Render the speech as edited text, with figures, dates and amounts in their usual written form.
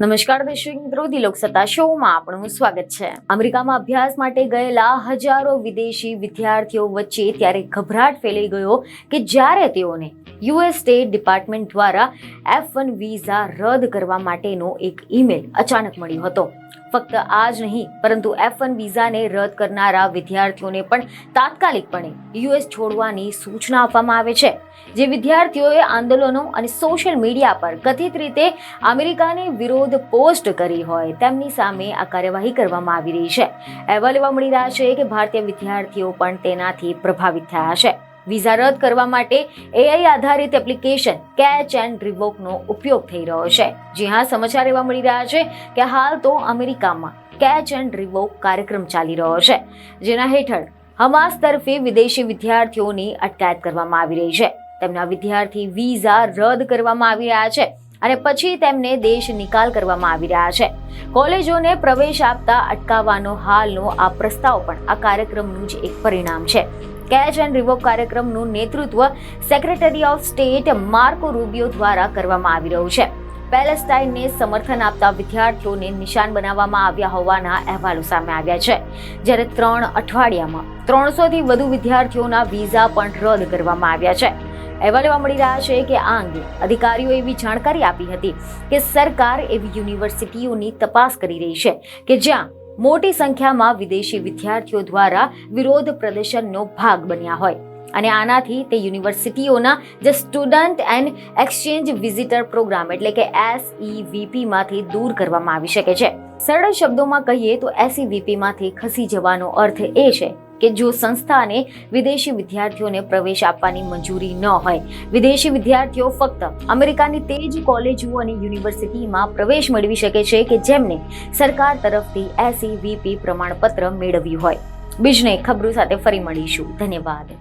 નમસ્કાર દર્શક મિત્રો, દિલોક સત્તા શોમાં આપનું સ્વાગત છે। અમેરિકામાં અભ્યાસ માટે ગયેલા હજારો વિદેશી વિદ્યાર્થીઓ વચ્ચે ત્યારે ગભરાટ ફેલાઈ ગયો કે જ્યારે તેઓને યુએસ સ્ટેટ ડિપાર્ટમેન્ટ દ્વારા F1 વિઝા રદ કરવા માટેનો એક ઈમેલ અચાનક મળ્યો હતો। ફક્ત આ જ નહીં, પરંતુ F1 વિઝાને રદ કરનારા વિદ્યાર્થીઓને પણ તાત્કાલિકપણે યુએસ છોડવાની સૂચના આપવામાં આવે છે। જે વિદ્યાર્થીઓએ આંદોલનો અને સોશિયલ મીડિયા પર કથિત રીતે અમેરિકાની વિરોધ પોસ્ટ કરી હોય તેમની સામે આ કાર્યવાહી કરવામાં આવી રહી છે। અહેવાલ એવા મળી રહ્યા છે કે ભારતીય વિદ્યાર્થીઓ પણ તેનાથી પ્રભાવિત થયા છે। વિઝા રદ કરવા માટે AI આધારિત એપ્લિકેશન કેચ એન્ડ રિવોકનો ઉપયોગ થઈ રહ્યો છે। જી હા, સમાચાર એવા મળી રહ્યા છે કે હાલ તો અમેરિકામાં કેચ એન્ડ રિવોક કાર્યક્રમ ચાલી રહ્યો છે, જેના હેઠળ હમાસ તરફે વિદેશી વિદ્યાર્થીઓની અટકાયત કરવામાં આવી રહી છે। તેમના વિદ્યાર્થી વિઝા રદ કરવામાં આવી રહ્યા છે અને પછી તેમને દેશ નિકાલ કરવામાં આવી રહ્યા છે। કોલેજોને પ્રવેશ આપતા અટકાવવાનો હાલનો આ પ્રસ્તાવ પણ આ કાર્યક્રમનું જ એક પરિણામ છે। કેચ એન્ડ રિવોક કાર્યક્રમનું નેતૃત્વ સેક્રેટરી ઓફ સ્ટેટ માર્કો રૂબિયો દ્વારા કરવામાં આવી રહ્યું છે। પેલેસ્ટાઇનને સમર્થન આપતા વિદ્યાર્થીઓને નિશાન બનાવવામાં આવ્યા હોવાના અહેવાલો સામે આવ્યા છે, જ્યારે 3 અઠવાડિયામાં 300થી વધુ વિદ્યાર્થીઓના વિઝા પણ રદ કરવામાં આવ્યા છે। અહેવાલ એવા મળી રહ્યા છે કે આ અંગે અધિકારીઓએ એવી જાણકારી આપી હતી કે સરકાર એવી યુનિવર્સિટીઓની તપાસ કરી રહી છે કે જ્યાં મોટી સંખ્યામાં વિદેશી વિદ્યાર્થીઓ દ્વારા વિરોધ પ્રદર્શનનો ભાગ બન્યા હોય અને આનાથી તે યુનિવર્સિટીઓના જે student and exchange visitor program એટલે કે SEVP માંથી દૂર કરવામાં આવી શકે છે। સરળ શબ્દોમાં કહીએ તો SEVP માંથી ખસી જવાનો અર્થ એ છે કે જો સંસ્થાને વિદેશી વિદ્યાર્થીઓને પ્રવેશ આપવાની મંજૂરી ન હોય, વિદેશી વિદ્યાર્થીઓ ફક્ત અમેરિકાની તે જ કોલેજો અને યુનિવર્સિટીમાં પ્રવેશ મેળવી શકે છે કે જેમને સરકાર તરફથી SEVP પ્રમાણપત્ર મેળવ્યું હોય। બીજને ખબરો સાથે ફરી મળીશું। ધન્યવાદ।